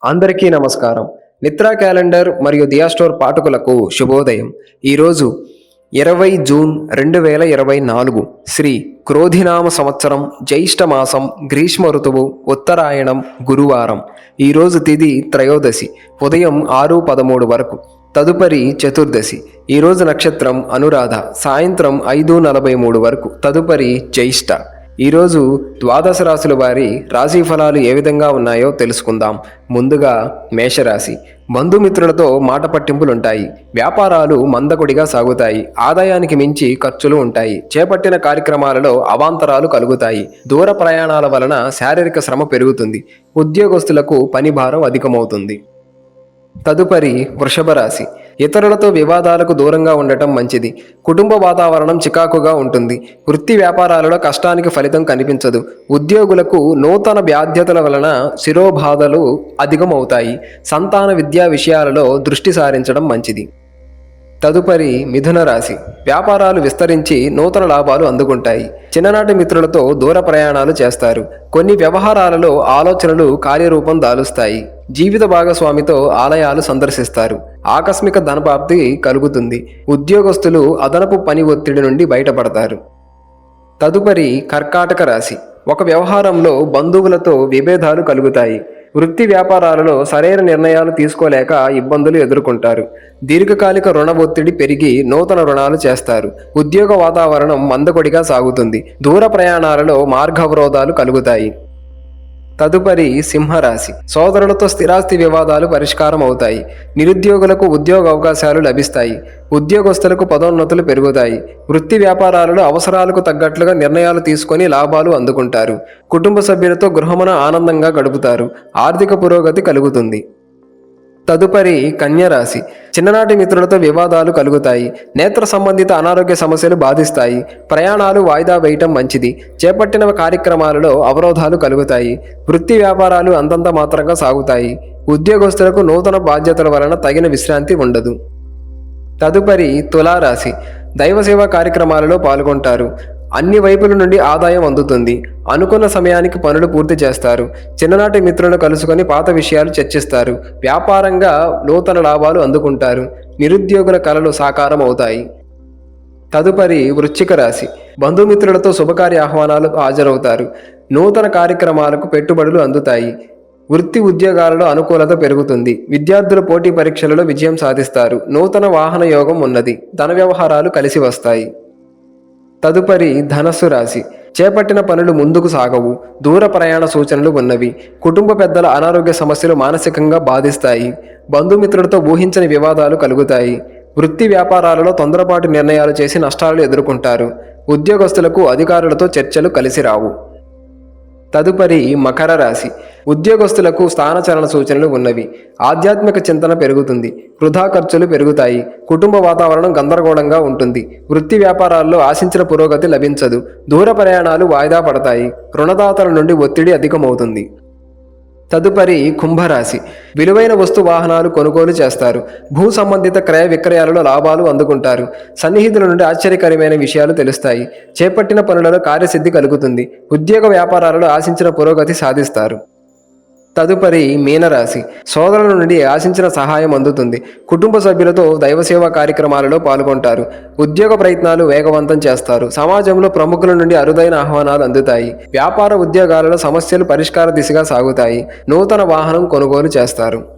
అందరికీ నమస్కారం. నిత్రా క్యాలెండర్ మరియు దియా స్టోర్ పాఠకులకు శుభోదయం. ఈరోజు 20 జూన్ 2024 శ్రీ క్రోధినామ సంవత్సరం, జ్యేష్ఠ మాసం, గ్రీష్మ ఋతువు, ఉత్తరాయణం, గురువారం. ఈరోజు తిథి త్రయోదశి, ఉదయం 6:13 వరకు. తదుపరి చతుర్దశి. ఈరోజు నక్షత్రం అనురాధ, సాయంత్రం 5:43 వరకు. తదుపరి జ్యేష్ఠ. ఈరోజు ద్వాదశ రాశుల వారి రాశి ఫలాలు ఏ విధంగా ఉన్నాయో తెలుసుకుందాం. ముందుగా మేషరాశి. బంధుమిత్రులతో మాట పట్టింపులుంటాయి. వ్యాపారాలు మందకొడిగా సాగుతాయి. ఆదాయానికి మించి ఖర్చులు ఉంటాయి. చేపట్టిన కార్యక్రమాలలో అవాంతరాలు కలుగుతాయి. దూర ప్రయాణాల వలన శారీరక శ్రమ పెరుగుతుంది. ఉద్యోగస్తులకు పని భారం అధికమవుతుంది. తదుపరి వృషభ రాశి. ఇతరులతో వివాదాలకు దూరంగా ఉండటం మంచిది. కుటుంబ వాతావరణం చికాకుగా ఉంటుంది. వృత్తి వ్యాపారాలలో కష్టానికి ఫలితం కనిపించదు. ఉద్యోగులకు నూతన బాధ్యతల వలన శిరోబాధలు అధికమవుతాయి. సంతాన విద్యా విషయాలలో దృష్టి సారించడం మంచిది. తదుపరి మిథున రాశి. వ్యాపారాలు విస్తరించి నూతన లాభాలు అందుకుంటాయి. చిన్ననాటి మిత్రులతో దూర ప్రయాణాలు చేస్తారు. కొన్ని వ్యవహారాలలో ఆలోచనలు కార్యరూపం దాలుస్తాయి. జీవిత భాగస్వామితో ఆలయాలు సందర్శిస్తారు. ఆకస్మిక ధనప్రాప్తి కలుగుతుంది. ఉద్యోగస్తులు అదనపు పని ఒత్తిడి నుండి బయటపడతారు. తదుపరి కర్కాటక రాశి. ఒక వ్యవహారంలో బంధువులతో విభేదాలు కలుగుతాయి. వృత్తి వ్యాపారాలలో సరైన నిర్ణయాలు తీసుకోలేక ఇబ్బందులు ఎదుర్కొంటారు. దీర్ఘకాలిక రుణ ఒత్తిడి పెరిగి నూతన రుణాలు చేస్తారు. ఉద్యోగ వాతావరణం మందకొడిగా సాగుతుంది. దూర ప్రయాణాలలో మార్గావరోధాలు కలుగుతాయి. తదుపరి సింహరాశి. సోదరులతో స్థిరాస్తి వివాదాలు పరిష్కారం అవుతాయి. నిరుద్యోగులకు ఉద్యోగ అవకాశాలు లభిస్తాయి. ఉద్యోగస్తులకు పదోన్నతులు పెరుగుతాయి. వృత్తి వ్యాపారాలలో అవసరాలకు తగ్గట్లుగా నిర్ణయాలు తీసుకొని లాభాలు అందుకుంటారు. కుటుంబ సభ్యులతో గృహమున ఆనందంగా గడుపుతారు. ఆర్థిక పురోగతి కలుగుతుంది. తదుపరి కన్యరాశి. చిన్ననాటి మిత్రులతో వివాదాలు కలుగుతాయి. నేత్ర సంబంధిత అనారోగ్య సమస్యలు బాధిస్తాయి. ప్రయాణాలు వాయిదా వేయటం మంచిది. చేపట్టిన కార్యక్రమాలలో అవరోధాలు కలుగుతాయి. వృత్తి వ్యాపారాలు అంతంత మాత్రంగా సాగుతాయి. ఉద్యోగస్తులకు నూతన బాధ్యతల వలన తగిన విశ్రాంతి ఉండదు. తదుపరి తులారాశి. దైవసేవా కార్యక్రమాలలో పాల్గొంటారు. అన్ని వైపుల నుండి ఆదాయం అందుతుంది. అనుకున్న సమయానికి పనులు పూర్తి చేస్తారు. చిన్ననాటి మిత్రులను కలుసుకొని పాత విషయాలు చర్చిస్తారు. వ్యాపారంగా నూతన లాభాలు అందుకుంటారు. నిరుద్యోగుల కలలు సాకారం అవుతాయి. తదుపరి వృశ్చిక రాశి. బంధుమిత్రులతో శుభకార్య ఆహ్వానాలు హాజరవుతారు. నూతన కార్యక్రమాలకు పెట్టుబడులు అందుతాయి. వృత్తి ఉద్యోగాలలో అనుకూలత పెరుగుతుంది. విద్యార్థుల పోటీ పరీక్షలలో విజయం సాధిస్తారు. నూతన వాహన యోగం ఉన్నది. ధన వ్యవహారాలు కలిసి వస్తాయి. తదుపరి ధనస్సు రాశి. చేపట్టిన పనులు ముందుకు సాగవు. దూర ప్రయాణ సూచనలు ఉన్నవి. కుటుంబ పెద్దల అనారోగ్య సమస్యలు మానసికంగా బాధిస్తాయి. బంధుమిత్రులతో ఊహించని వివాదాలు కలుగుతాయి. వృత్తి వ్యాపారాలలో తొందరపాటు నిర్ణయాలు చేసి నష్టాలు ఎదుర్కొంటారు. ఉద్యోగస్తులకు అధికారులతో చర్చలు కలిసి రావు. తదుపరి మకర రాశి. ఉద్యోగస్తులకు స్థానచలన సూచనలు ఉన్నవి. ఆధ్యాత్మిక చింతన పెరుగుతుంది. వృధా ఖర్చులు పెరుగుతాయి. కుటుంబ వాతావరణం గందరగోళంగా ఉంటుంది. వృత్తి వ్యాపారాల్లో ఆశించిన పురోగతి లభించదు. దూర ప్రయాణాలు వాయిదా పడతాయి. రుణదాతల నుండి ఒత్తిడి అధికమవుతుంది. తదుపరి కుంభరాశి. విలువైన వస్తు వాహనాలు కొనుగోలు చేస్తారు. భూ సంబంధిత క్రయ విక్రయాలలో లాభాలు అందుకుంటారు. సన్నిహితుల నుండి ఆశ్చర్యకరమైన విషయాలు తెలుస్తాయి. చేపట్టిన పనులలో కార్యసిద్ధి కలుగుతుంది. ఉద్యోగ వ్యాపారాలలో ఆశించిన పురోగతి సాధిస్తారు. తదుపరి మీనరాశి. సోదరుల నుండి ఆశించిన సహాయం అందుతుంది. కుటుంబ సభ్యులతో దైవసేవా కార్యక్రమాలలో పాల్గొంటారు. ఉద్యోగ ప్రయత్నాలు వేగవంతం చేస్తారు. సమాజంలో ప్రముఖుల నుండి అరుదైన ఆహ్వానాలు అందుతాయి. వ్యాపార ఉద్యోగాలలో సమస్యలు పరిష్కార దిశగా సాగుతాయి. నూతన వాహనం కొనుగోలు చేస్తారు.